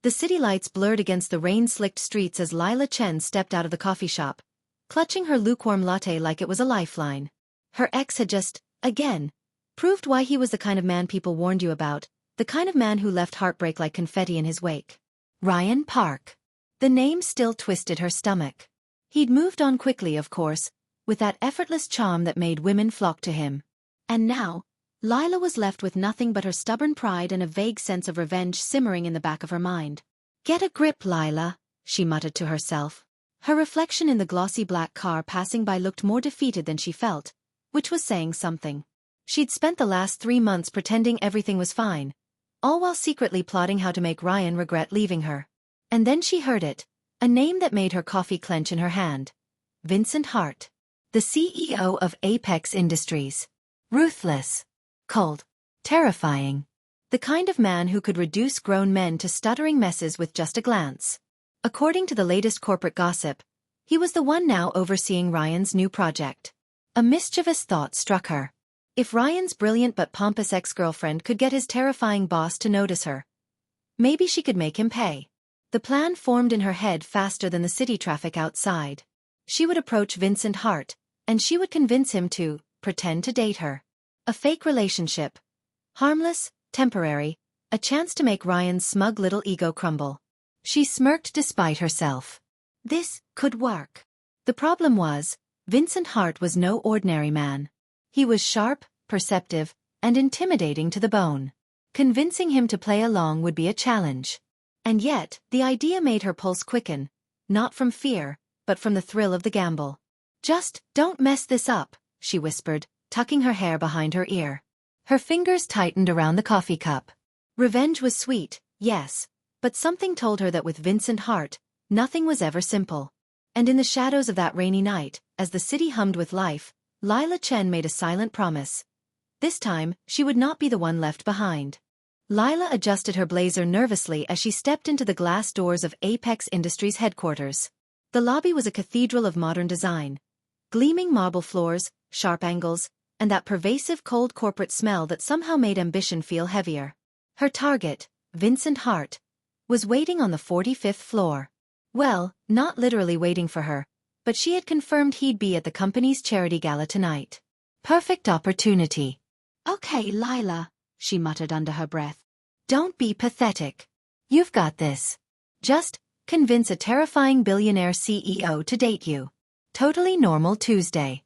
The city lights blurred against the rain-slicked streets as Lila Chen stepped out of the coffee shop, clutching her lukewarm latte like it was a lifeline. Her ex had just, again, proved why he was the kind of man people warned you about, the kind of man who left heartbreak like confetti in his wake. Ryan Park. The name still twisted her stomach. He'd moved on quickly, of course, with that effortless charm that made women flock to him. And now, Lila was left with nothing but her stubborn pride and a vague sense of revenge simmering in the back of her mind. "Get a grip, Lila," she muttered to herself. Her reflection in the glossy black car passing by looked more defeated than she felt, which was saying something. She'd spent the last 3 months pretending everything was fine, all while secretly plotting how to make Ryan regret leaving her. And then she heard it, a name that made her coffee clench in her hand. Vincent Hart. The CEO of Apex Industries. Ruthless. Cold. Terrifying. The kind of man who could reduce grown men to stuttering messes with just a glance. According to the latest corporate gossip, he was the one now overseeing Ryan's new project. A mischievous thought struck her. If Ryan's brilliant but pompous ex-girlfriend could get his terrifying boss to notice her, maybe she could make him pay. The plan formed in her head faster than the city traffic outside. She would approach Vincent Hart, and she would convince him to pretend to date her. A fake relationship. Harmless, temporary, a chance to make Ryan's smug little ego crumble. She smirked despite herself. This could work. The problem was, Vincent Hart was no ordinary man. He was sharp, perceptive, and intimidating to the bone. Convincing him to play along would be a challenge. And yet, the idea made her pulse quicken, not from fear, but from the thrill of the gamble. "Just don't mess this up," she whispered, tucking her hair behind her ear. Her fingers tightened around the coffee cup. Revenge was sweet, yes, but something told her that with Vincent Hart, nothing was ever simple. And in the shadows of that rainy night, as the city hummed with life, Lila Chen made a silent promise. This time, she would not be the one left behind. Lila adjusted her blazer nervously as she stepped into the glass doors of Apex Industries headquarters. The lobby was a cathedral of modern design. Gleaming marble floors, sharp angles, and that pervasive cold corporate smell that somehow made ambition feel heavier. Her target, Vincent Hart, was waiting on the 45th floor. Well, not literally waiting for her, but she had confirmed he'd be at the company's charity gala tonight. Perfect opportunity. "Okay, Lila," she muttered under her breath. "Don't be pathetic. You've got this. Just convince a terrifying billionaire CEO to date you. Totally normal Tuesday."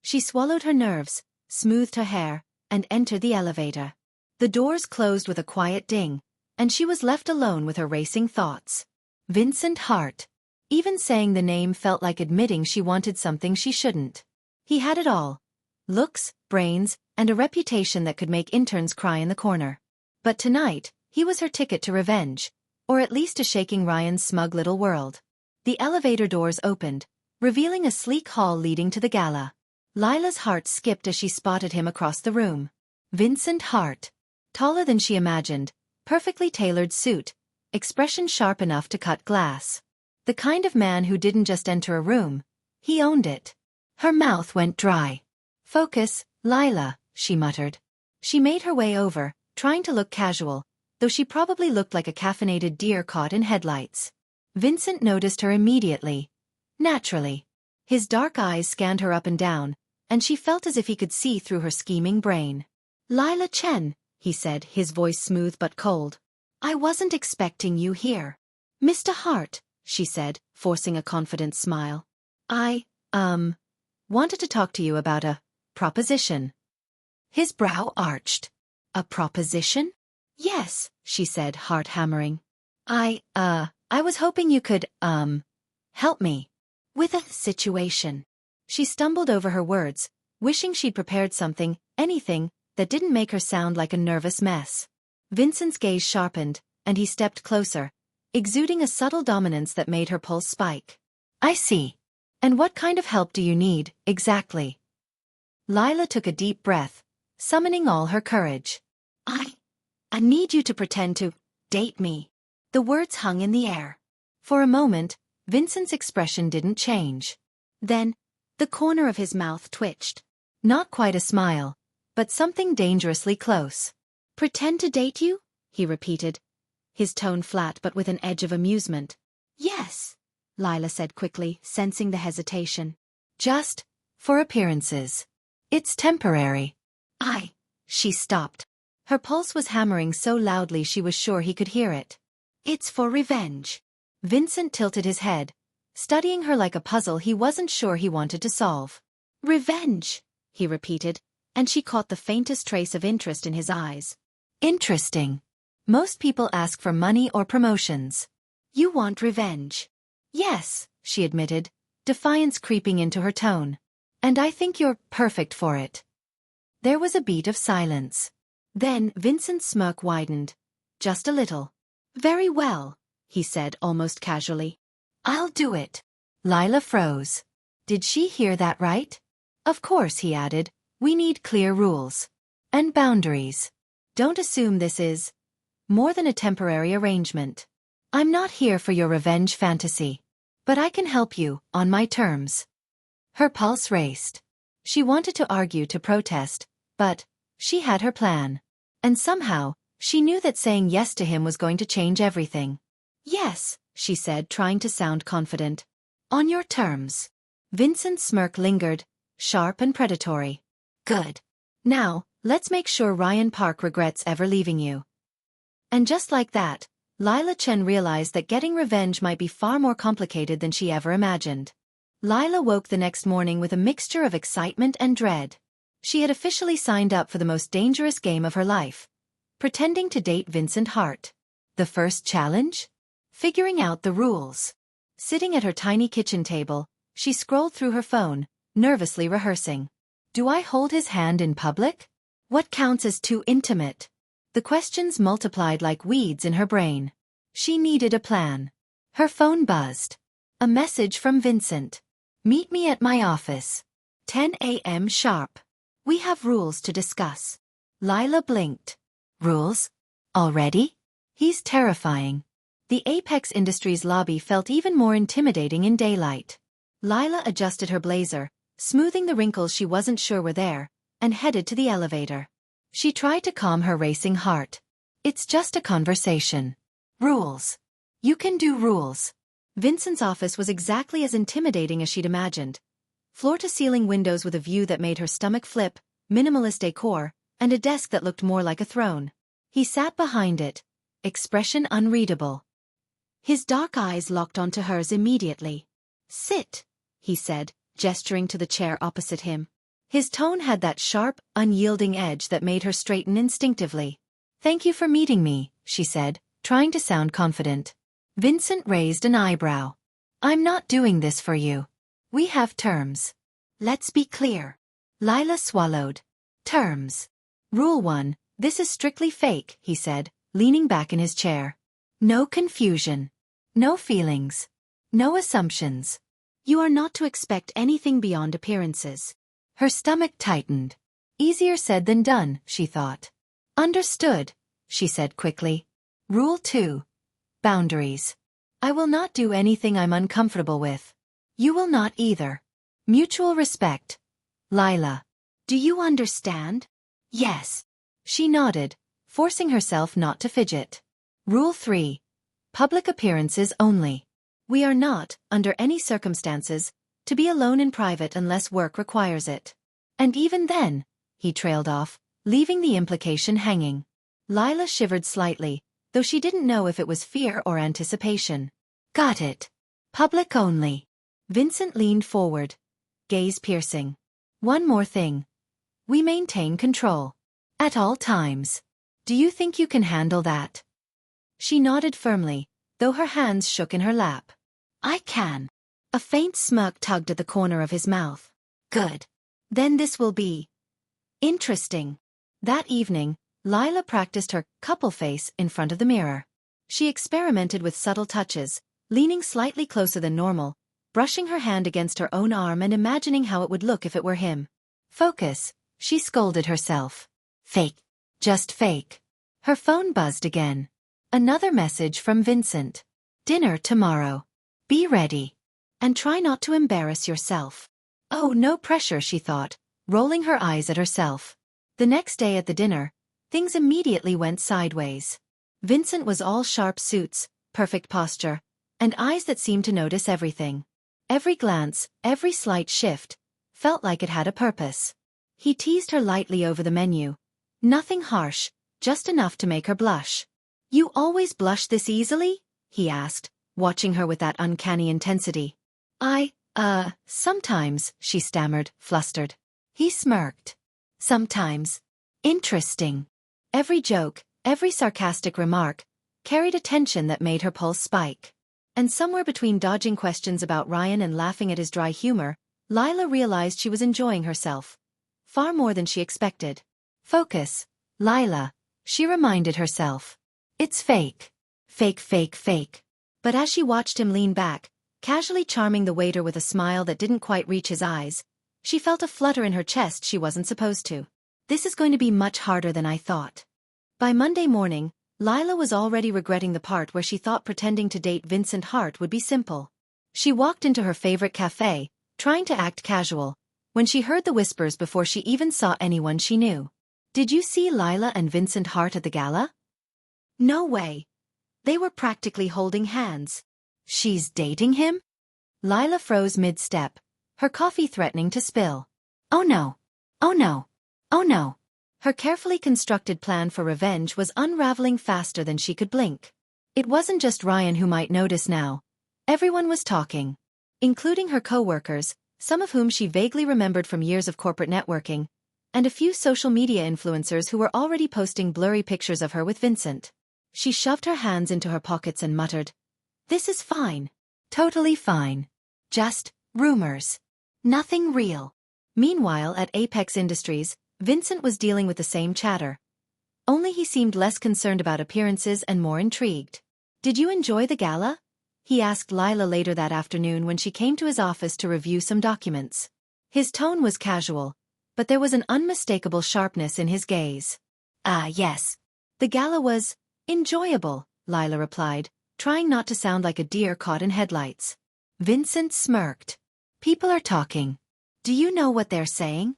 She swallowed her nerves, smoothed her hair, and entered the elevator. The doors closed with a quiet ding, and she was left alone with her racing thoughts. Vincent Hart. Even saying the name felt like admitting she wanted something she shouldn't. He had it all. Looks, brains, and a reputation that could make interns cry in the corner. But tonight, he was her ticket to revenge, or at least to shaking Ryan's smug little world. The elevator doors opened, revealing a sleek hall leading to the gala. Lila's heart skipped as she spotted him across the room. Vincent Hart. Taller than she imagined, perfectly tailored suit, expression sharp enough to cut glass. The kind of man who didn't just enter a room, he owned it. Her mouth went dry. "Focus, Lila," she muttered. She made her way over, trying to look casual, though she probably looked like a caffeinated deer caught in headlights. Vincent noticed her immediately. Naturally. His dark eyes scanned her up and down, and she felt as if he could see through her scheming brain. "Lila Chen," he said, his voice smooth but cold. "I wasn't expecting you here." "Mr. Hart," she said, forcing a confident smile. "I, wanted to talk to you about a proposition." His brow arched. "A proposition?" "Yes," she said, heart hammering. I was hoping you could, help me. With a situation." She stumbled over her words, wishing she'd prepared something, anything, that didn't make her sound like a nervous mess. Vincent's gaze sharpened, and he stepped closer, exuding a subtle dominance that made her pulse spike. "I see. And what kind of help do you need, exactly?" Lila took a deep breath, summoning all her courage. I need you to pretend to date me." The words hung in the air. For a moment, Vincent's expression didn't change. Then, the corner of his mouth twitched. Not quite a smile, but something dangerously close. "Pretend to date you?" he repeated. his tone flat but with an edge of amusement. Yes, Lila said quickly, sensing the hesitation. Just for appearances. It's temporary. She stopped. Her pulse was hammering so loudly she was sure he could hear it. It's for revenge. Vincent tilted his head, studying her like a puzzle he wasn't sure he wanted to solve. Revenge, he repeated, and she caught the faintest trace of interest in his eyes. Interesting. Most people ask for money or promotions. You want revenge. Yes, she admitted, defiance creeping into her tone. And I think you're perfect for it. There was a beat of silence. Then Vincent's smirk widened. Just a little. Very well, he said almost casually. I'll do it. Lila froze. Did she hear that right? Of course, he added. We need clear rules. And boundaries. Don't assume this is more than a temporary arrangement. I'm not here for your revenge fantasy. But I can help you, on my terms. Her pulse raced. She wanted to argue, to protest, but she had her plan. And somehow, she knew that saying yes to him was going to change everything. Yes, she said, trying to sound confident. On your terms. Vincent's smirk lingered, sharp and predatory. Good. Now, let's make sure Ryan Park regrets ever leaving you. And just like that, Lila Chen realized that getting revenge might be far more complicated than she ever imagined. Lila woke the next morning with a mixture of excitement and dread. She had officially signed up for the most dangerous game of her life, pretending to date Vincent Hart. The first challenge? Figuring out the rules. Sitting at her tiny kitchen table, she scrolled through her phone, nervously rehearsing. Do I hold his hand in public? What counts as too intimate? The questions multiplied like weeds in her brain. She needed a plan. Her phone buzzed. A message from Vincent. Meet me at my office. 10 a.m. sharp. We have rules to discuss. Lila blinked. Rules? Already? He's terrifying. The Apex Industries lobby felt even more intimidating in daylight. Lila adjusted her blazer, smoothing the wrinkles she wasn't sure were there, and headed to the elevator. She tried to calm her racing heart. It's just a conversation. Rules. You can do rules. Vincent's office was exactly as intimidating as she'd imagined. Floor-to-ceiling windows with a view that made her stomach flip, minimalist decor, and a desk that looked more like a throne. He sat behind it, expression unreadable. His dark eyes locked onto hers immediately. Sit, he said, gesturing to the chair opposite him. His tone had that sharp, unyielding edge that made her straighten instinctively. Thank you for meeting me, she said, trying to sound confident. Vincent raised an eyebrow. I'm not doing this for you. We have terms. Let's be clear. Lila swallowed. Terms. Rule 1, this is strictly fake, he said, leaning back in his chair. No confusion. No feelings. No assumptions. You are not to expect anything beyond appearances. Her stomach tightened. Easier said than done, she thought. Understood, she said quickly. Rule 2. Boundaries. I will not do anything I'm uncomfortable with. You will not either. Mutual respect. Lila. Do you understand? Yes. She nodded, forcing herself not to fidget. Rule 3. Public appearances only. We are not, under any circumstances, to be alone in private unless work requires it. And even then, he trailed off, leaving the implication hanging. Lila shivered slightly, though she didn't know if it was fear or anticipation. Got it. Public only. Vincent leaned forward, gaze piercing. One more thing. We maintain control. At all times. Do you think you can handle that? She nodded firmly, though her hands shook in her lap. I can. A faint smirk tugged at the corner of his mouth. Good. Then this will be interesting. That evening, Lila practiced her couple face in front of the mirror. She experimented with subtle touches, leaning slightly closer than normal, brushing her hand against her own arm and imagining how it would look if it were him. Focus, she scolded herself. Fake. Just fake. Her phone buzzed again. Another message from Vincent. Dinner tomorrow. Be ready. And try not to embarrass yourself. Oh, no pressure, she thought, rolling her eyes at herself. The next day at the dinner, things immediately went sideways. Vincent was all sharp suits, perfect posture, and eyes that seemed to notice everything. Every glance, every slight shift, felt like it had a purpose. He teased her lightly over the menu. Nothing harsh, just enough to make her blush. "You always blush this easily?" he asked, watching her with that uncanny intensity. Sometimes," she stammered, flustered. He smirked. "Sometimes. Interesting." Every joke, every sarcastic remark, carried a tension that made her pulse spike. And somewhere between dodging questions about Ryan and laughing at his dry humor, Lila realized she was enjoying herself. Far more than she expected. "Focus, Lila," she reminded herself. "It's fake. Fake, fake, fake." But as she watched him lean back, casually charming the waiter with a smile that didn't quite reach his eyes, she felt a flutter in her chest she wasn't supposed to. This is going to be much harder than I thought. By Monday morning, Lila was already regretting the part where she thought pretending to date Vincent Hart would be simple. She walked into her favorite cafe, trying to act casual, when she heard the whispers before she even saw anyone she knew. "Did you see Lila and Vincent Hart at the gala?" "No way. They were practically holding hands." "She's dating him?" Lila froze mid-step, her coffee threatening to spill. Oh no. Oh no. Oh no. Her carefully constructed plan for revenge was unraveling faster than she could blink. It wasn't just Ryan who might notice now. Everyone was talking. Including her co-workers, some of whom she vaguely remembered from years of corporate networking, and a few social media influencers who were already posting blurry pictures of her with Vincent. She shoved her hands into her pockets and muttered, "This is fine. Totally fine. Just rumors. Nothing real." Meanwhile, at Apex Industries, Vincent was dealing with the same chatter. Only he seemed less concerned about appearances and more intrigued. "Did you enjoy the gala?" he asked Lila later that afternoon when she came to his office to review some documents. His tone was casual, but there was an unmistakable sharpness in his gaze. Yes. The gala was enjoyable," Lila replied, trying not to sound like a deer caught in headlights. Vincent smirked. "People are talking. Do you know what they're saying?"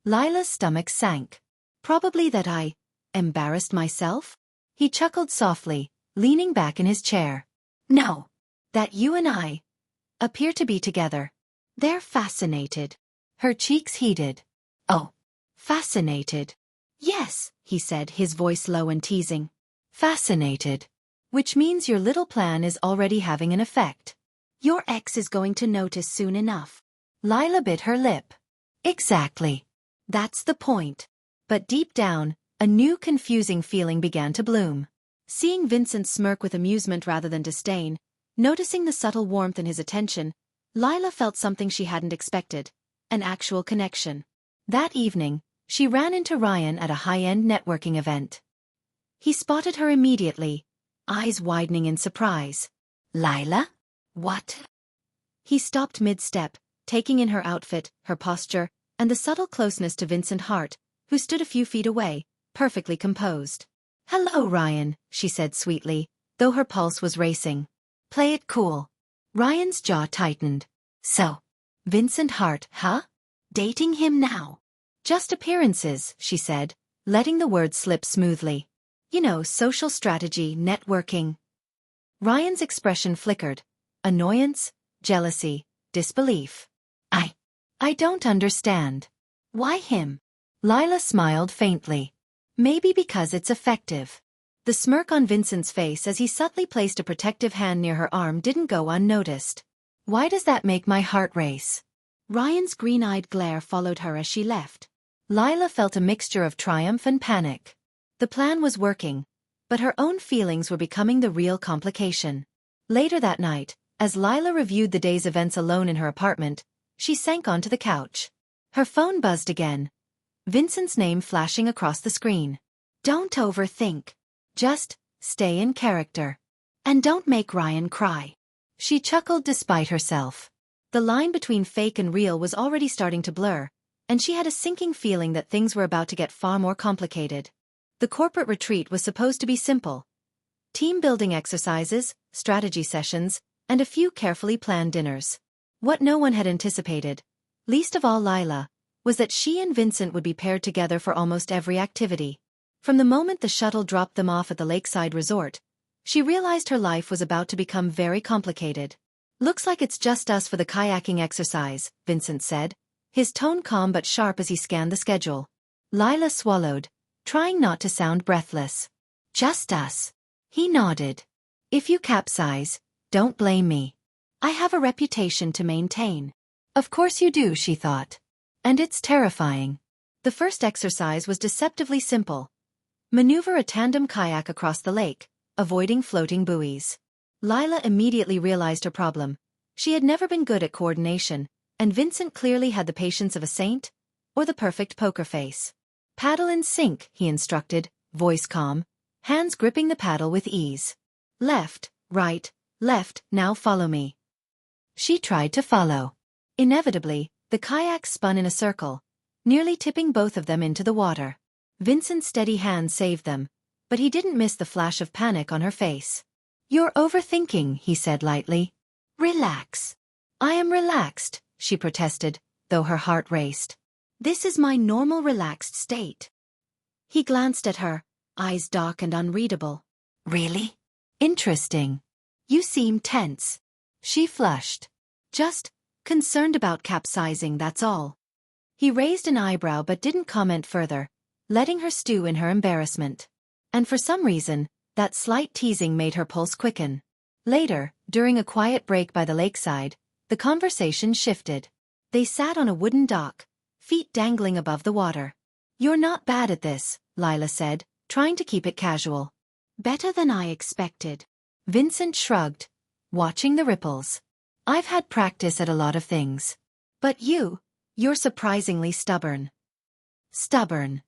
Lila's stomach sank. "Probably that I embarrassed myself?" He chuckled softly, leaning back in his chair. "No. That you and I appear to be together. They're fascinated." Her cheeks heated. "Oh. Fascinated." "Yes," he said, his voice low and teasing. "Fascinated. Which means your little plan is already having an effect. Your ex is going to notice soon enough." Lila bit her lip. "Exactly. That's the point." But deep down, a new confusing feeling began to bloom. Seeing Vincent smirk with amusement rather than disdain, noticing the subtle warmth in his attention, Lila felt something she hadn't expected, an actual connection. That evening, she ran into Ryan at a high-end networking event. He spotted her immediately, eyes widening in surprise. "Lila? What?" He stopped mid-step, taking in her outfit, her posture, and the subtle closeness to Vincent Hart, who stood a few feet away, perfectly composed. "Hello, Ryan," she said sweetly, though her pulse was racing. "Play it cool." Ryan's jaw tightened. "So, Vincent Hart, huh? Dating him now?" "Just appearances," she said, letting the words slip smoothly. "You know, social strategy, networking." Ryan's expression flickered. Annoyance, jealousy, disbelief. I don't understand." "Why him?" Lila smiled faintly. "Maybe because it's effective." The smirk on Vincent's face as he subtly placed a protective hand near her arm didn't go unnoticed. "Why does that make my heart race?" Ryan's green-eyed glare followed her as she left. Lila felt a mixture of triumph and panic. The plan was working, but her own feelings were becoming the real complication. Later that night, as Lila reviewed the day's events alone in her apartment, she sank onto the couch. Her phone buzzed again. Vincent's name flashing across the screen. "Don't overthink. Just stay in character. And don't make Ryan cry." She chuckled despite herself. The line between fake and real was already starting to blur, and she had a sinking feeling that things were about to get far more complicated. The corporate retreat was supposed to be simple. Team-building exercises, strategy sessions, and a few carefully planned dinners. What no one had anticipated, least of all Lila, was that she and Vincent would be paired together for almost every activity. From the moment the shuttle dropped them off at the lakeside resort, she realized her life was about to become very complicated. "Looks like it's just us for the kayaking exercise," Vincent said, his tone calm but sharp as he scanned the schedule. Lila swallowed, trying not to sound breathless. "Just us." He nodded. "If you capsize, don't blame me. I have a reputation to maintain." Of course you do, she thought. And it's terrifying. The first exercise was deceptively simple. Maneuver a tandem kayak across the lake, avoiding floating buoys. Lila immediately realized her problem. She had never been good at coordination, and Vincent clearly had the patience of a saint, or the perfect poker face. "Paddle in sync," he instructed, voice calm, hands gripping the paddle with ease. "Left, right, left, now follow me." She tried to follow. Inevitably, the kayak spun in a circle, nearly tipping both of them into the water. Vincent's steady hand saved them, but he didn't miss the flash of panic on her face. "You're overthinking," he said lightly. "Relax." "I am relaxed," she protested, though her heart raced. "This is my normal relaxed state." He glanced at her, eyes dark and unreadable. "Really? Interesting. You seem tense." She flushed. "Just concerned about capsizing, that's all." He raised an eyebrow but didn't comment further, letting her stew in her embarrassment. And for some reason, that slight teasing made her pulse quicken. Later, during a quiet break by the lakeside, the conversation shifted. They sat on a wooden dock, feet dangling above the water. "You're not bad at this," Lila said, trying to keep it casual. "Better than I expected." Vincent shrugged, watching the ripples. "I've had practice at a lot of things. But you're surprisingly stubborn." "Stubborn."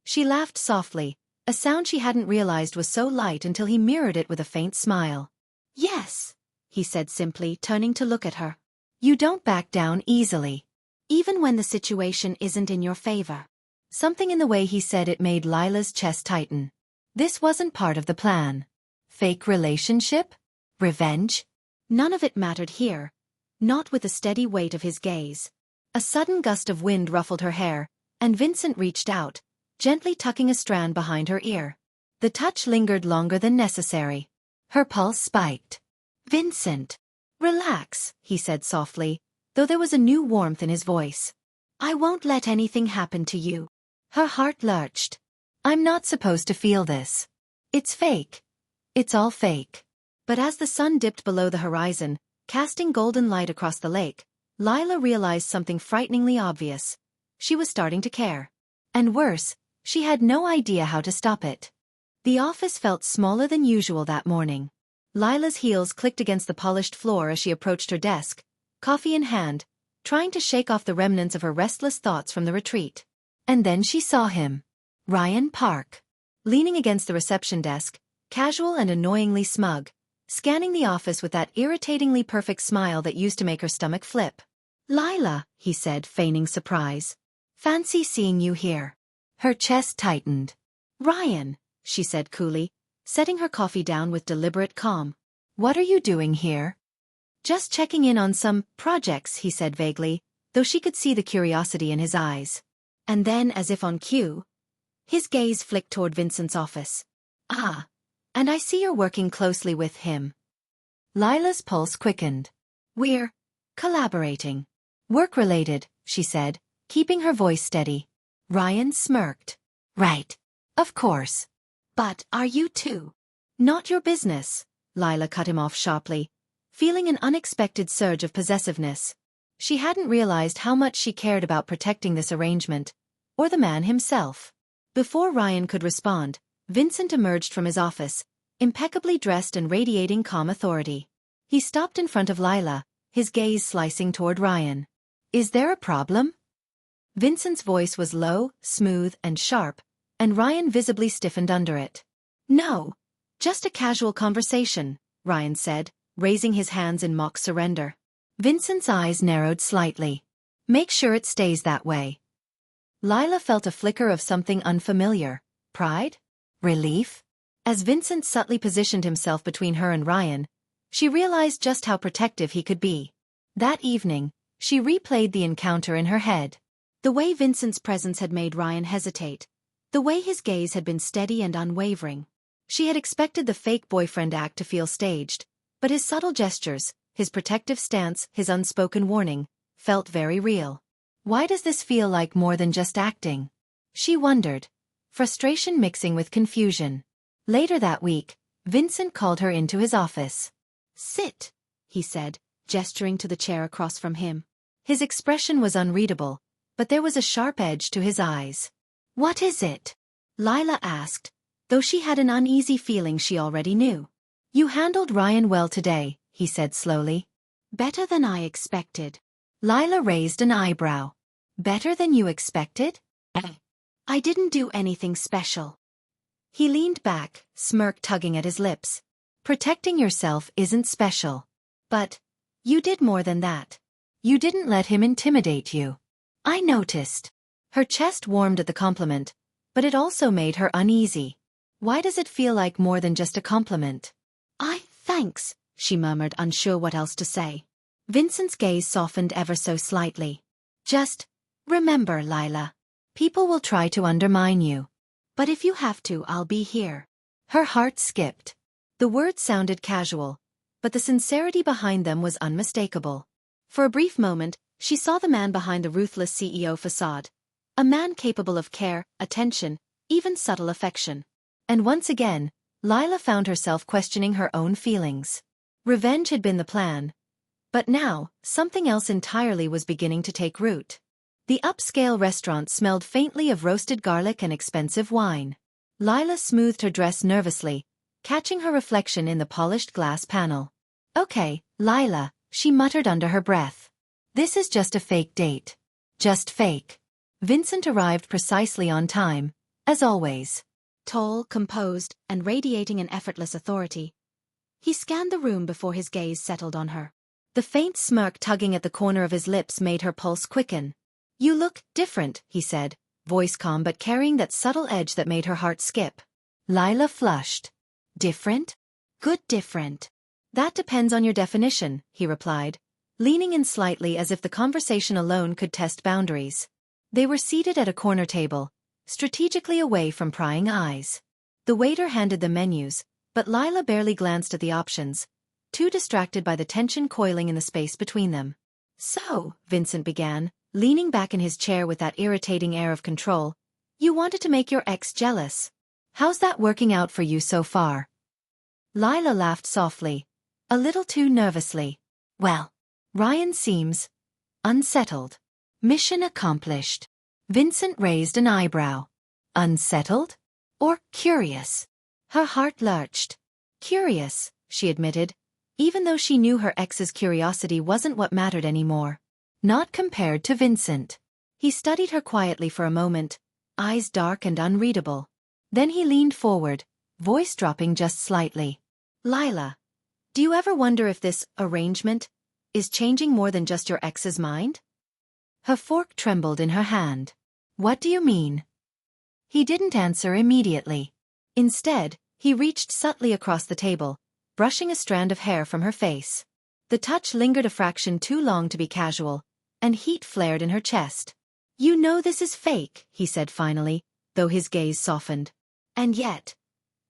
She laughed softly, a sound she hadn't realized was so light until he mirrored it with a faint smile. "Yes," he said simply, turning to look at her. "You don't back down easily. Even when the situation isn't in your favor." Something in the way he said it made Lila's chest tighten. This wasn't part of the plan. Fake relationship? Revenge? None of it mattered here, not with the steady weight of his gaze. A sudden gust of wind ruffled her hair, and Vincent reached out, gently tucking a strand behind her ear. The touch lingered longer than necessary. Her pulse spiked. "Vincent, relax," he said softly, though there was a new warmth in his voice. "I won't let anything happen to you." Her heart lurched. "I'm not supposed to feel this. It's fake. It's all fake." But as the sun dipped below the horizon, casting golden light across the lake, Lila realized something frighteningly obvious. She was starting to care. And worse, she had no idea how to stop it. The office felt smaller than usual that morning. Lila's heels clicked against the polished floor as she approached her desk, coffee in hand, trying to shake off the remnants of her restless thoughts from the retreat. And then she saw him. Ryan Park. Leaning against the reception desk, casual and annoyingly smug, scanning the office with that irritatingly perfect smile that used to make her stomach flip. "Lila," he said, feigning surprise. "Fancy seeing you here." Her chest tightened. "Ryan," she said coolly, setting her coffee down with deliberate calm. "What are you doing here?" "Just checking in on some projects," he said vaguely, though she could see the curiosity in his eyes. And then, as if on cue, his gaze flicked toward Vincent's office. "Ah, and I see you're working closely with him." Lila's pulse quickened. "We're collaborating. Work-related," she said, keeping her voice steady. Ryan smirked. "Right. Of course. But are you too?" "Not your business," Lila cut him off sharply, feeling an unexpected surge of possessiveness. She hadn't realized how much she cared about protecting this arrangement, or the man himself. Before Ryan could respond, Vincent emerged from his office, impeccably dressed and radiating calm authority. He stopped in front of Lila, his gaze slicing toward Ryan. "Is there a problem?" Vincent's voice was low, smooth, and sharp, and Ryan visibly stiffened under it. "No, just a casual conversation," Ryan said, raising his hands in mock surrender. Vincent's eyes narrowed slightly. "Make sure it stays that way." Lila felt a flicker of something unfamiliar. Pride? Relief? As Vincent subtly positioned himself between her and Ryan, she realized just how protective he could be. That evening, she replayed the encounter in her head. The way Vincent's presence had made Ryan hesitate, The way his gaze had been steady and unwavering. She had expected the fake boyfriend act to feel staged, but his subtle gestures, his protective stance, his unspoken warning, felt very real. Why does this feel like more than just acting? She wondered, frustration mixing with confusion. Later that week, Vincent called her into his office. "Sit," he said, gesturing to the chair across from him. His expression was unreadable, but there was a sharp edge to his eyes. "What is it?" Lila asked, though she had an uneasy feeling she already knew. "You handled Ryan well today," he said slowly. "Better than I expected." Lila raised an eyebrow. "Better than you expected?" "I didn't do anything special." He leaned back, smirk tugging at his lips. "Protecting yourself isn't special. But you did more than that. You didn't let him intimidate you." "I noticed." Her chest warmed at the compliment, but it also made her uneasy. Why does it feel like more than just a compliment? Thanks, she murmured, unsure what else to say. Vincent's gaze softened ever so slightly. "Just remember, Lila. People will try to undermine you. But if you have to, I'll be here." Her heart skipped. The words sounded casual, but the sincerity behind them was unmistakable. For a brief moment, she saw the man behind the ruthless CEO facade. A man capable of care, attention, even subtle affection. And once again, Lila found herself questioning her own feelings. Revenge had been the plan. But now, something else entirely was beginning to take root. The upscale restaurant smelled faintly of roasted garlic and expensive wine. Lila smoothed her dress nervously, catching her reflection in the polished glass panel. "Okay, Lila," she muttered under her breath. "This is just a fake date. Just fake." Vincent arrived precisely on time, as always. Tall, composed, and radiating an effortless authority. He scanned the room before his gaze settled on her. The faint smirk tugging at the corner of his lips made her pulse quicken. "You look different," he said, voice calm but carrying that subtle edge that made her heart skip. Lila flushed. "Different? Good different." "That depends on your definition," he replied, leaning in slightly as if the conversation alone could test boundaries. They were seated at a corner table, strategically away from prying eyes. The waiter handed them menus, but Lila barely glanced at the options, too distracted by the tension coiling in the space between them. "So," Vincent began, leaning back in his chair with that irritating air of control, "you wanted to make your ex jealous. How's that working out for you so far?" Lila laughed softly, a little too nervously. "Well, Ryan seems unsettled." "Mission accomplished." Vincent raised an eyebrow. "Unsettled? Or curious?" Her heart lurched. "Curious," she admitted, even though she knew her ex's curiosity wasn't what mattered anymore. Not compared to Vincent. He studied her quietly for a moment, eyes dark and unreadable. Then he leaned forward, voice dropping just slightly. "Lila, do you ever wonder if this arrangement is changing more than just your ex's mind?" Her fork trembled in her hand. "What do you mean?" He didn't answer immediately. Instead, he reached subtly across the table, brushing a strand of hair from her face. The touch lingered a fraction too long to be casual, and heat flared in her chest. "You know this is fake," he said finally, though his gaze softened. "And yet,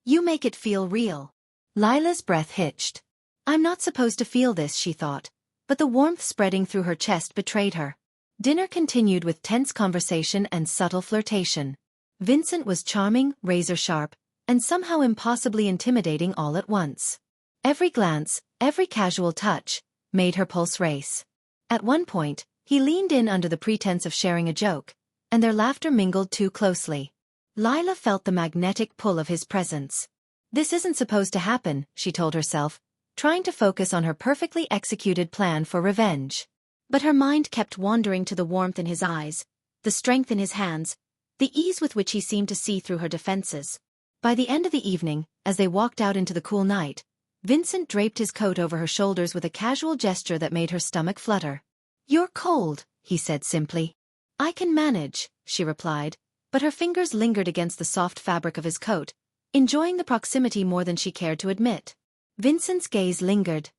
you make it feel real." Lila's breath hitched. "I'm not supposed to feel this," she thought, but the warmth spreading through her chest betrayed her. Dinner continued with tense conversation and subtle flirtation. Vincent was charming, razor-sharp, and somehow impossibly intimidating all at once. Every glance, every casual touch, made her pulse race. At one point, he leaned in under the pretense of sharing a joke, and their laughter mingled too closely. Lila felt the magnetic pull of his presence. This isn't supposed to happen, she told herself, trying to focus on her perfectly executed plan for revenge. But her mind kept wandering to the warmth in his eyes, the strength in his hands, the ease with which he seemed to see through her defenses. By the end of the evening, as they walked out into the cool night, Vincent draped his coat over her shoulders with a casual gesture that made her stomach flutter. "You're cold," he said simply. "I can manage," she replied, but her fingers lingered against the soft fabric of his coat, enjoying the proximity more than she cared to admit. Vincent's gaze lingered,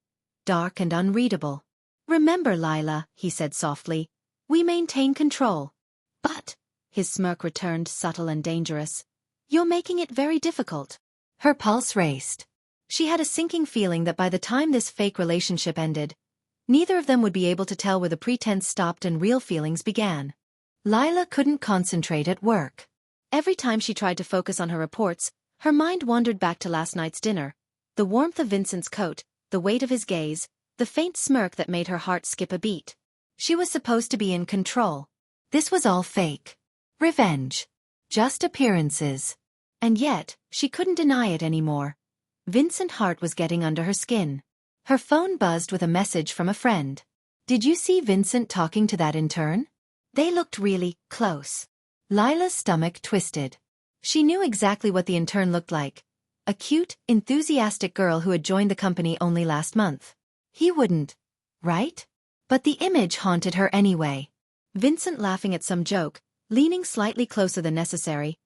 dark and unreadable. "Remember, Lila," he said softly, "we maintain control. But His smirk returned, subtle and dangerous. "You're making it very difficult." Her pulse raced. She had a sinking feeling that by the time this fake relationship ended, neither of them would be able to tell where the pretense stopped and real feelings began. Lila couldn't concentrate at work. Every time she tried to focus on her reports, her mind wandered back to last night's dinner. The warmth of Vincent's coat, the weight of his gaze, the faint smirk that made her heart skip a beat. She was supposed to be in control. This was all fake. Revenge. Just appearances. And yet, she couldn't deny it anymore. Vincent's heart was getting under her skin. Her phone buzzed with a message from a friend. "Did you see Vincent talking to that intern? They looked really close." Lila's stomach twisted. She knew exactly what the intern looked like. A cute, enthusiastic girl who had joined the company only last month. He wouldn't, right? But the image haunted her anyway. Vincent laughing at some joke, leaning slightly closer than necessary,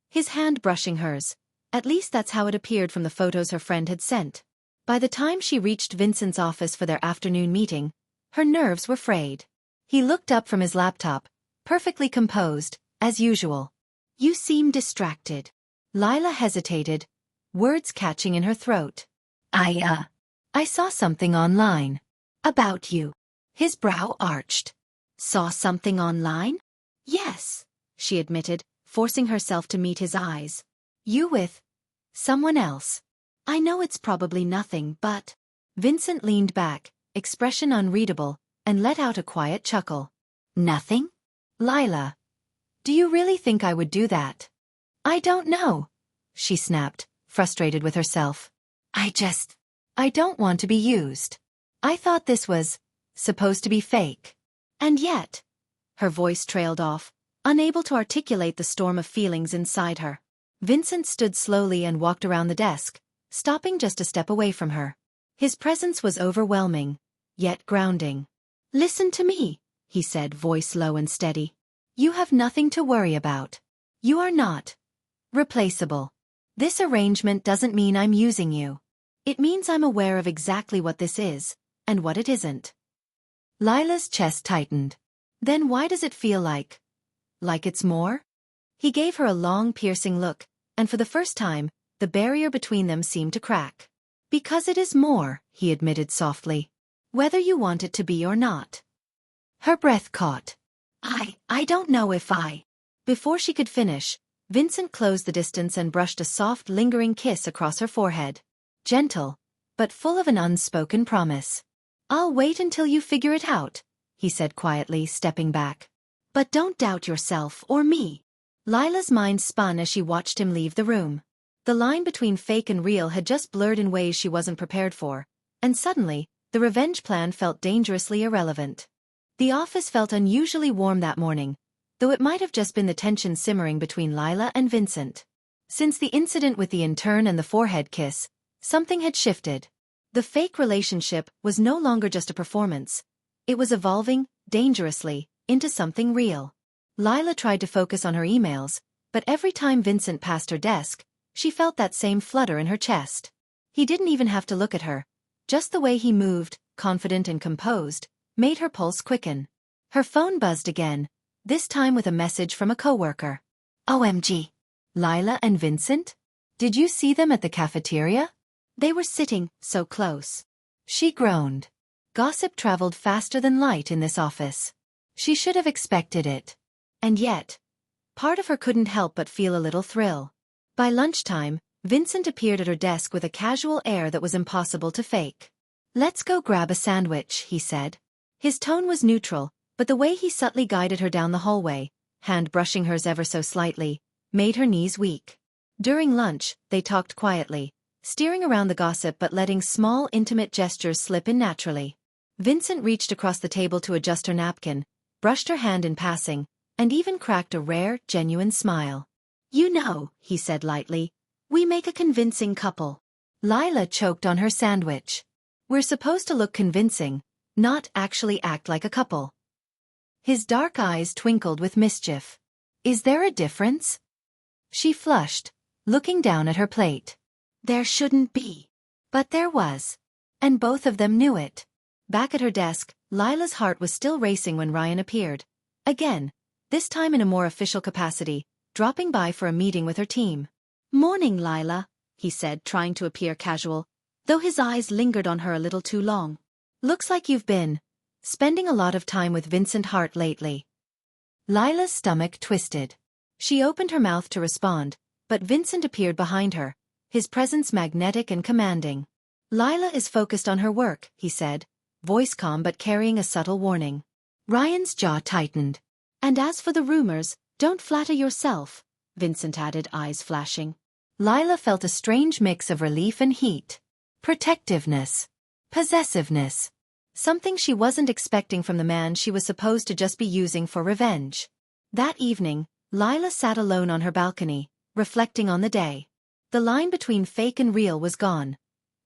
his hand brushing hers. At least that's how it appeared from the photos her friend had sent. By the time she reached Vincent's office for their afternoon meeting, her nerves were frayed. He looked up from his laptop, perfectly composed, as usual. "You seem distracted." Lila hesitated, words catching in her throat. I saw something online. About you." His brow arched. "Saw something online?" "Yes," she admitted, forcing herself to meet his eyes. "You with someone else?" "I know it's probably nothing, but..." Vincent leaned back, expression unreadable, and let out a quiet chuckle. "Nothing? Lila, do you really think I would do that?" "I don't know," she snapped, frustrated with herself. I don't want to be used. I thought this was supposed to be fake. And yet..." Her voice trailed off, unable to articulate the storm of feelings inside her. Vincent stood slowly and walked around the desk, stopping just a step away from her. His presence was overwhelming, yet grounding. "Listen to me," he said, voice low and steady. "You have nothing to worry about. You are not replaceable. This arrangement doesn't mean I'm using you. It means I'm aware of exactly what this is, and what it isn't." Lila's chest tightened. "Then why does it feel like it's more?" He gave her a long, piercing look, and for the first time, the barrier between them seemed to crack. "Because it is more," he admitted softly. "Whether you want it to be or not." Her breath caught. I don't know if I..." Before she could finish, Vincent closed the distance and brushed a soft, lingering kiss across her forehead. Gentle, but full of an unspoken promise. "I'll wait until you figure it out," he said quietly, stepping back. "But don't doubt yourself or me." Lila's mind spun as she watched him leave the room. The line between fake and real had just blurred in ways she wasn't prepared for, and suddenly, the revenge plan felt dangerously irrelevant. The office felt unusually warm that morning, though it might have just been the tension simmering between Lila and Vincent. Since the incident with the intern and the forehead kiss, something had shifted. The fake relationship was no longer just a performance. It was evolving, dangerously, into something real. Lila tried to focus on her emails, but every time Vincent passed her desk, she felt that same flutter in her chest. He didn't even have to look at her. Just the way he moved, confident and composed, made her pulse quicken. Her phone buzzed again, this time with a message from a coworker. "OMG. Lila and Vincent? Did you see them at the cafeteria? They were sitting so close." She groaned. Gossip traveled faster than light in this office. She should have expected it. And yet, part of her couldn't help but feel a little thrill. By lunchtime, Vincent appeared at her desk with a casual air that was impossible to fake. "Let's go grab a sandwich," he said. His tone was neutral, but the way he subtly guided her down the hallway, hand brushing hers ever so slightly, made her knees weak. During lunch, they talked quietly, steering around the gossip but letting small, intimate gestures slip in naturally. Vincent reached across the table to adjust her napkin, brushed her hand in passing, and even cracked a rare, genuine smile. "You know," he said lightly, "we make a convincing couple." Lila choked on her sandwich. "We're supposed to look convincing, not actually act like a couple." His dark eyes twinkled with mischief. "Is there a difference?" She flushed, looking down at her plate. "There shouldn't be." But there was. And both of them knew it. Back at her desk, Lila's heart was still racing when Ryan appeared. Again, this time in a more official capacity, dropping by for a meeting with her team. "Morning, Lila," he said, trying to appear casual, though his eyes lingered on her a little too long. "Looks like you've been spending a lot of time with Vincent Hart lately." Lila's stomach twisted. She opened her mouth to respond, but Vincent appeared behind her, his presence magnetic and commanding. "Lila is focused on her work," he said, voice calm but carrying a subtle warning. Ryan's jaw tightened. "And as for the rumors, don't flatter yourself," Vincent added, eyes flashing. Lila felt a strange mix of relief and heat. Protectiveness. Possessiveness. Something she wasn't expecting from the man she was supposed to just be using for revenge. That evening, Lila sat alone on her balcony, reflecting on the day. The line between fake and real was gone,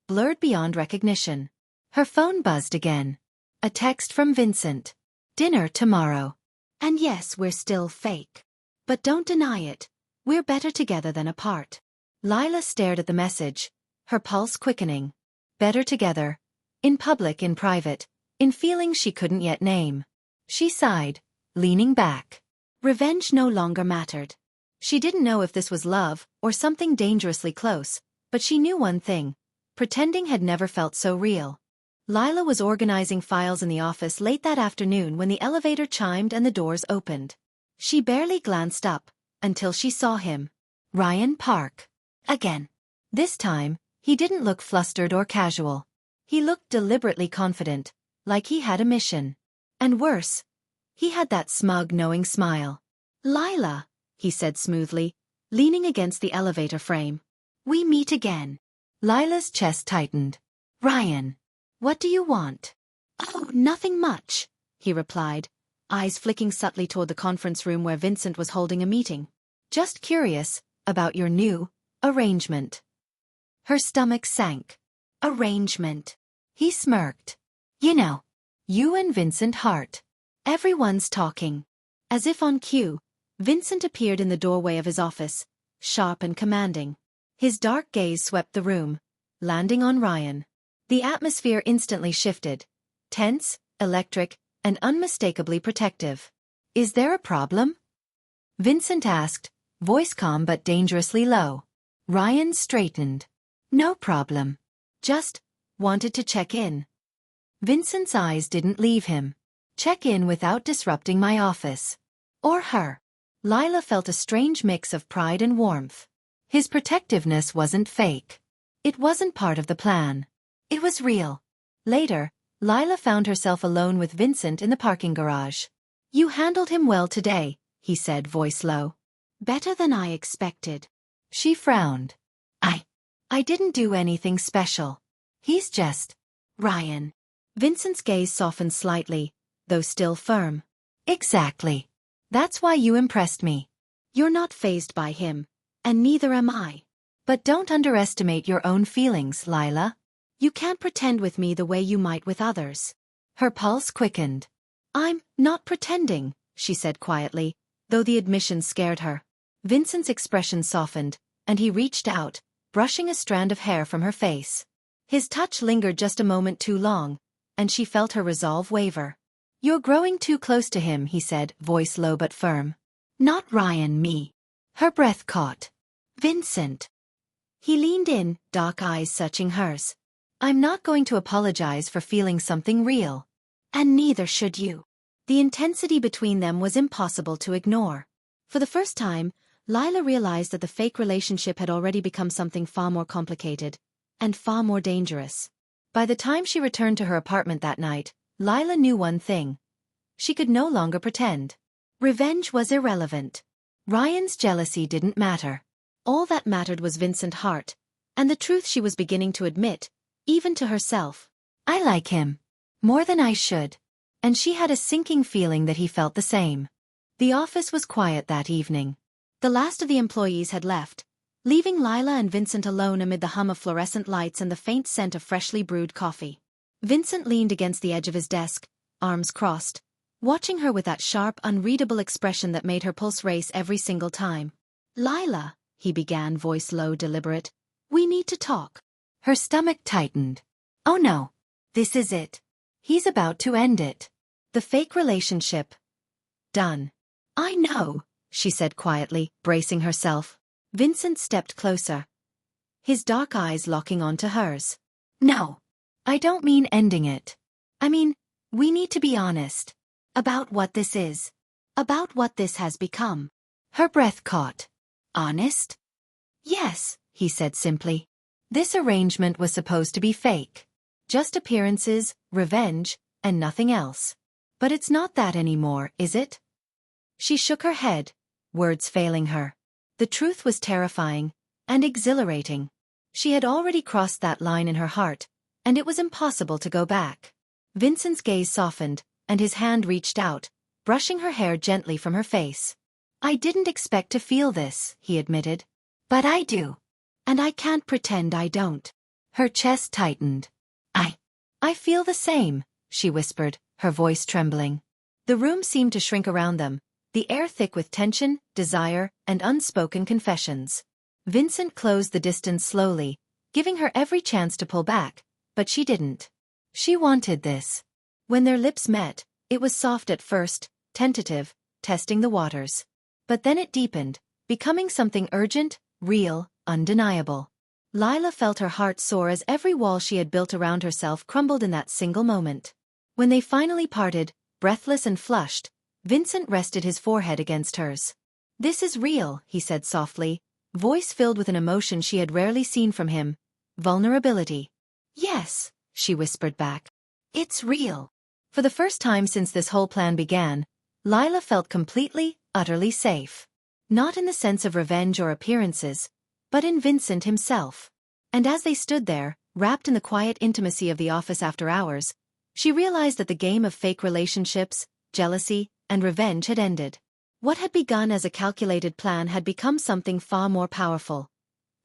blurred beyond recognition. Her phone buzzed again. A text from Vincent. "Dinner tomorrow. And yes, we're still fake. But don't deny it. We're better together than apart." Lila stared at the message, her pulse quickening. Better together. In public, in private, in feelings she couldn't yet name. She sighed, leaning back. Revenge no longer mattered. She didn't know if this was love or something dangerously close, but she knew one thing. Pretending had never felt so real. Lila was organizing files in the office late that afternoon when the elevator chimed and the doors opened. She barely glanced up, until she saw him. Ryan Park. Again. This time, he didn't look flustered or casual. He looked deliberately confident, like he had a mission. And worse, he had that smug, knowing smile. "Lila," he said smoothly, leaning against the elevator frame. "We meet again." Lila's chest tightened. "Ryan, what do you want?" "Oh, nothing much," he replied, eyes flicking subtly toward the conference room where Vincent was holding a meeting. "Just curious about your new arrangement." Her stomach sank. "Arrangement?" He smirked. "You know, you and Vincent Hart. Everyone's talking." As if on cue, Vincent appeared in the doorway of his office, sharp and commanding. His dark gaze swept the room, landing on Ryan. The atmosphere instantly shifted. Tense, electric, and unmistakably protective. "Is there a problem?" Vincent asked, voice calm but dangerously low. Ryan straightened. "No problem. Just wanted to check in." Vincent's eyes didn't leave him. "Check in without disrupting my office." Or her. Lila felt a strange mix of pride and warmth. His protectiveness wasn't fake. It wasn't part of the plan. It was real. Later, Lila found herself alone with Vincent in the parking garage. "You handled him well today," he said, voice low. "Better than I expected." She frowned. I didn't do anything special. He's just Ryan." Vincent's gaze softened slightly, though still firm. "Exactly. That's why you impressed me. You're not fazed by him, and neither am I. But don't underestimate your own feelings, Lila. You can't pretend with me the way you might with others." Her pulse quickened. "I'm not pretending," she said quietly, though the admission scared her. Vincent's expression softened, and he reached out, brushing a strand of hair from her face. His touch lingered just a moment too long, and she felt her resolve waver. "You're growing too close to him," he said, voice low but firm. "Not Ryan, me." Her breath caught. "Vincent." He leaned in, dark eyes searching hers. "I'm not going to apologize for feeling something real. And neither should you." The intensity between them was impossible to ignore. For the first time, Lila realized that the fake relationship had already become something far more complicated, and far more dangerous. By the time she returned to her apartment that night, Lila knew one thing. She could no longer pretend. Revenge was irrelevant. Ryan's jealousy didn't matter. All that mattered was Vincent Hart, and the truth she was beginning to admit, even to herself. "I like him. More than I should." And she had a sinking feeling that he felt the same. The office was quiet that evening. The last of the employees had left, leaving Lila and Vincent alone amid the hum of fluorescent lights and the faint scent of freshly brewed coffee. Vincent leaned against the edge of his desk, arms crossed, watching her with that sharp, unreadable expression that made her pulse race every single time. "Lila," he began, voice low, deliberate, "we need to talk." Her stomach tightened. "Oh no. This is it. He's about to end it. The fake relationship. Done. I know, she said quietly, bracing herself. Vincent stepped closer, his dark eyes locking onto hers. No, I don't mean ending it. I mean, we need to be honest. About what this is. About what this has become. Her breath caught. Honest? Yes, he said simply. This arrangement was supposed to be fake. Just appearances, revenge, and nothing else. But it's not that anymore, is it? She shook her head, words failing her. The truth was terrifying and exhilarating. She had already crossed that line in her heart, and it was impossible to go back. Vincent's gaze softened, and his hand reached out, brushing her hair gently from her face. I didn't expect to feel this, he admitted. But I do. And I can't pretend I don't. Her chest tightened. I feel the same, she whispered, her voice trembling. The room seemed to shrink around them, the air thick with tension, desire, and unspoken confessions. Vincent closed the distance slowly, giving her every chance to pull back, but she didn't. She wanted this. When their lips met, it was soft at first, tentative, testing the waters. But then it deepened, becoming something urgent, real, undeniable. Lila felt her heart soar as every wall she had built around herself crumbled in that single moment. When they finally parted, breathless and flushed, Vincent rested his forehead against hers. This is real, he said softly, voice filled with an emotion she had rarely seen from him. Vulnerability. Yes, she whispered back. It's real. For the first time since this whole plan began, Lila felt completely, utterly safe. Not in the sense of revenge or appearances, but in Vincent himself. And as they stood there, wrapped in the quiet intimacy of the office after hours, she realized that the game of fake relationships, jealousy, and revenge had ended. What had begun as a calculated plan had become something far more powerful.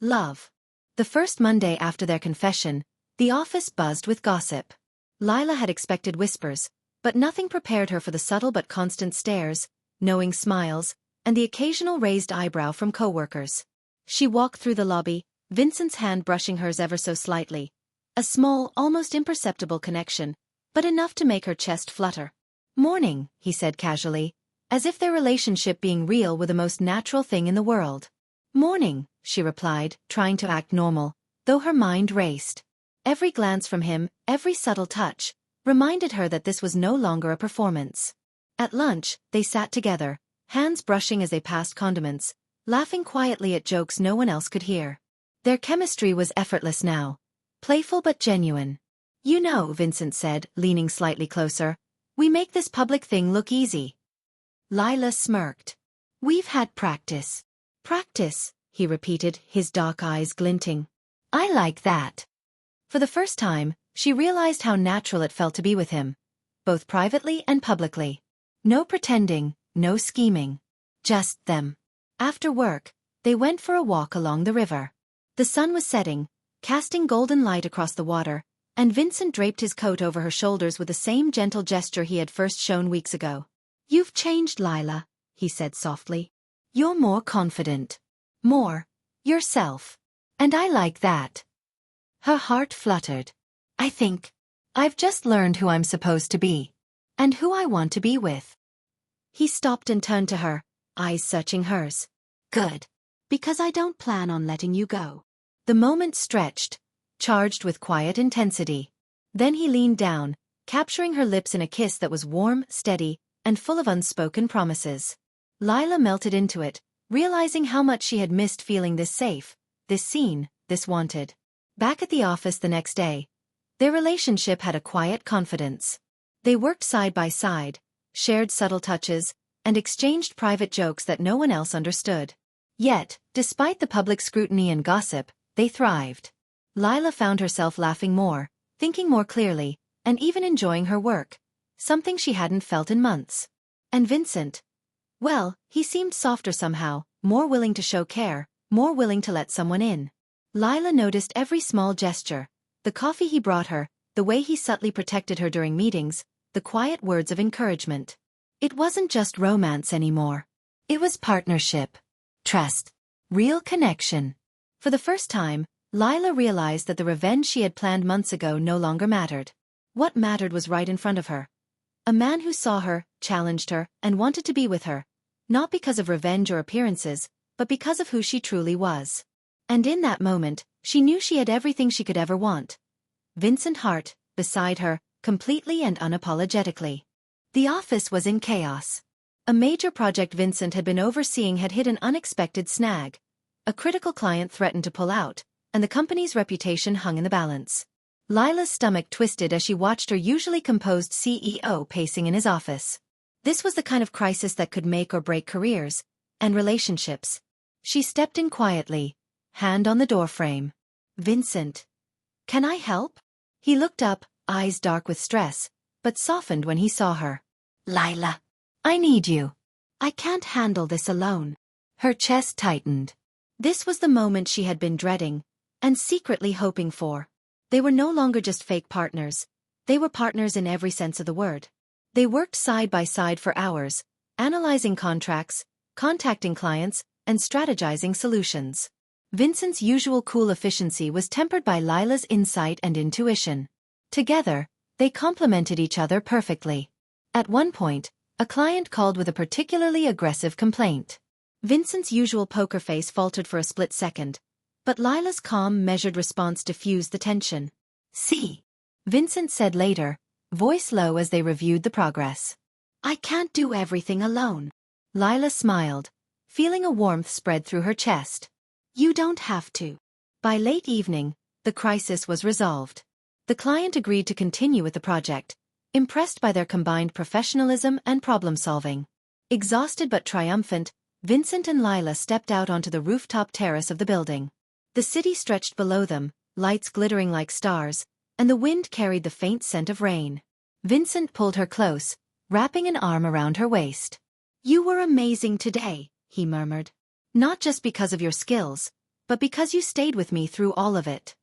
Love. The first Monday after their confession, the office buzzed with gossip. Lila had expected whispers, but nothing prepared her for the subtle but constant stares, knowing smiles, and the occasional raised eyebrow from coworkers. She walked through the lobby, Vincent's hand brushing hers ever so slightly. A small, almost imperceptible connection, but enough to make her chest flutter. Morning, he said casually, as if their relationship being real were the most natural thing in the world. Morning, she replied, trying to act normal, though her mind raced. Every glance from him, every subtle touch, reminded her that this was no longer a performance. At lunch, they sat together, hands brushing as they passed condiments, laughing quietly at jokes no one else could hear. Their chemistry was effortless now, playful but genuine. You know, Vincent said, leaning slightly closer, we make this public thing look easy. Lila smirked. We've had practice. Practice, he repeated, his dark eyes glinting. I like that. For the first time, she realized how natural it felt to be with him, both privately and publicly. No pretending, no scheming. Just them. After work, they went for a walk along the river. The sun was setting, casting golden light across the water, and Vincent draped his coat over her shoulders with the same gentle gesture he had first shown weeks ago. You've changed, Lila, he said softly. You're more confident. More yourself. And I like that. Her heart fluttered. I think I've just learned who I'm supposed to be. And who I want to be with. He stopped and turned to her, eyes searching hers. Good. Because I don't plan on letting you go. The moment stretched, charged with quiet intensity. Then he leaned down, capturing her lips in a kiss that was warm, steady, and full of unspoken promises. Lila melted into it, realizing how much she had missed feeling this safe, this seen, this wanted. Back at the office the next day, their relationship had a quiet confidence. They worked side by side, shared subtle touches, and exchanged private jokes that no one else understood. Yet, despite the public scrutiny and gossip, they thrived. Lila found herself laughing more, thinking more clearly, and even enjoying her work, something she hadn't felt in months. And Vincent? Well, he seemed softer somehow, more willing to show care, more willing to let someone in. Lila noticed every small gesture, the coffee he brought her, the way he subtly protected her during meetings, the quiet words of encouragement. It wasn't just romance anymore. It was partnership. Trust. Real connection. For the first time, Lila realized that the revenge she had planned months ago no longer mattered. What mattered was right in front of her. A man who saw her, challenged her, and wanted to be with her. not because of revenge or appearances, but because of who she truly was. And in that moment, she knew she had everything she could ever want. Vincent Hart, beside her, completely and unapologetically. The office was in chaos. A major project Vincent had been overseeing had hit an unexpected snag. A critical client threatened to pull out, and the company's reputation hung in the balance. Lila's stomach twisted as she watched her usually composed CEO pacing in his office. This was the kind of crisis that could make or break careers and relationships. She stepped in quietly, hand on the doorframe. "Vincent, can I help?" He looked up, eyes dark with stress, but softened when he saw her. "Lila, I need you. I can't handle this alone." Her chest tightened. This was the moment she had been dreading, and secretly hoping for. They were no longer just fake partners. They were partners in every sense of the word. They worked side by side for hours, analyzing contracts, contacting clients, and strategizing solutions. Vincent's usual cool efficiency was tempered by Lila's insight and intuition. Together, they complemented each other perfectly. At one point, a client called with a particularly aggressive complaint. Vincent's usual poker face faltered for a split second, but Lila's calm, measured response diffused the tension. "See," Vincent said later, voice low as they reviewed the progress. "I can't do everything alone." Lila smiled, feeling a warmth spread through her chest. "You don't have to." By late evening, the crisis was resolved. The client agreed to continue with the project, impressed by their combined professionalism and problem-solving. Exhausted but triumphant, Vincent and Lila stepped out onto the rooftop terrace of the building. The city stretched below them, lights glittering like stars, and the wind carried the faint scent of rain. Vincent pulled her close, wrapping an arm around her waist. "You were amazing today," he murmured. "Not just because of your skills, but because you stayed with me through all of it."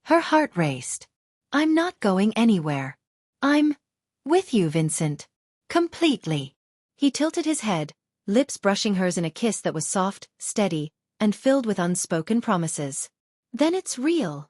Her heart raced. "I'm not going anywhere. I'm with you, Vincent. Completely." He tilted his head, lips brushing hers in a kiss that was soft, steady, and filled with unspoken promises. "Then it's real,"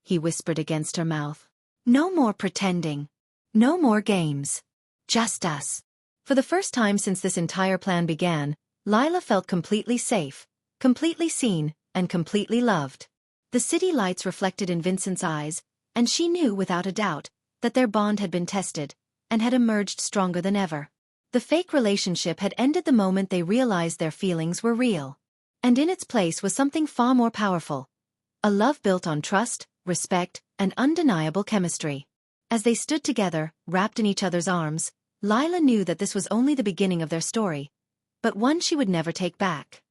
he whispered against her mouth. "No more pretending. No more games. Just us." For the first time since this entire plan began, Lila felt completely safe, completely seen, and completely loved. The city lights reflected in Vincent's eyes, and she knew without a doubt that their bond had been tested and had emerged stronger than ever. The fake relationship had ended the moment they realized their feelings were real. And in its place was something far more powerful. A love built on trust, respect, and undeniable chemistry. As they stood together, wrapped in each other's arms, Lila knew that this was only the beginning of their story, but one she would never take back.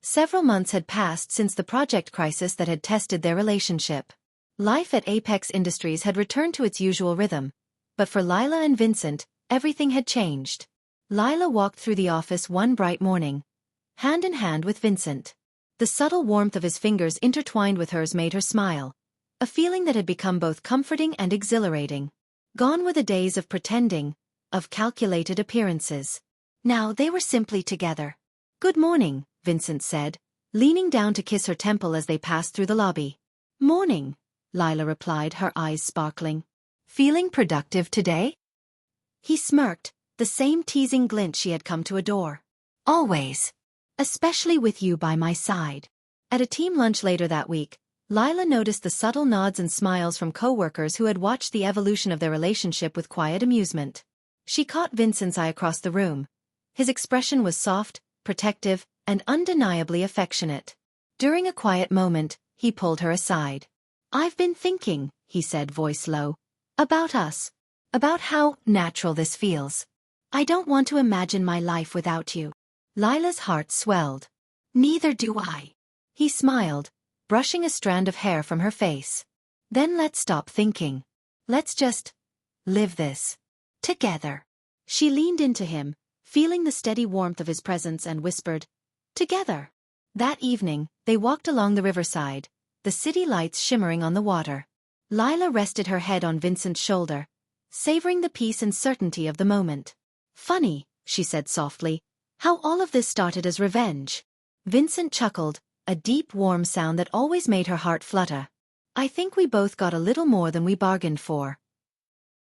Several months had passed since the project crisis that had tested their relationship. Life at Apex Industries had returned to its usual rhythm, but for Lila and Vincent, everything had changed. Lila walked through the office one bright morning, hand in hand with Vincent. The subtle warmth of his fingers intertwined with hers made her smile, a feeling that had become both comforting and exhilarating. Gone were the days of pretending, of calculated appearances. Now they were simply together. "Good morning," Vincent said, leaning down to kiss her temple as they passed through the lobby. "Morning," Lila replied, her eyes sparkling. "Feeling productive today?" He smirked, the same teasing glint she had come to adore. "Always. Especially with you by my side." At a team lunch later that week, Lila noticed the subtle nods and smiles from co-workers who had watched the evolution of their relationship with quiet amusement. She caught Vincent's eye across the room. His expression was soft, protective, and undeniably affectionate. During a quiet moment, he pulled her aside. "I've been thinking," he said, voice low, "about us. About how natural this feels. I don't want to imagine my life without you." Lila's heart swelled. "Neither do I." He smiled, brushing a strand of hair from her face. "Then let's stop thinking. Let's just live this together." She leaned into him, feeling the steady warmth of his presence, and whispered, "Together." That evening, they walked along the riverside, the city lights shimmering on the water. Lila rested her head on Vincent's shoulder, savoring the peace and certainty of the moment. "Funny," she said softly, "how all of this started as revenge." Vincent chuckled, a deep, warm sound that always made her heart flutter. "I think we both got a little more than we bargained for."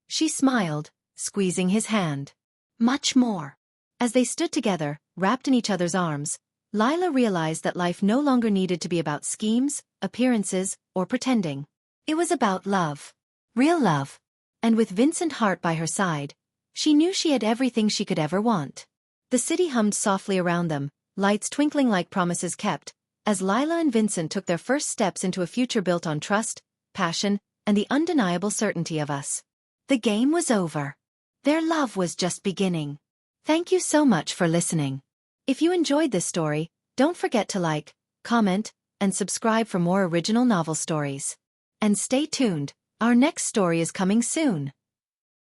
She smiled, squeezing his hand. "Much more." As they stood together, wrapped in each other's arms, Lila realized that life no longer needed to be about schemes, appearances, or pretending. It was about love. Real love. And with Vincent Hart by her side, she knew she had everything she could ever want. The city hummed softly around them, lights twinkling like promises kept, as Lila and Vincent took their first steps into a future built on trust, passion, and the undeniable certainty of us. The game was over. Their love was just beginning. Thank you so much for listening. If you enjoyed this story, don't forget to like, comment, and subscribe for more original novel stories. And stay tuned, our next story is coming soon.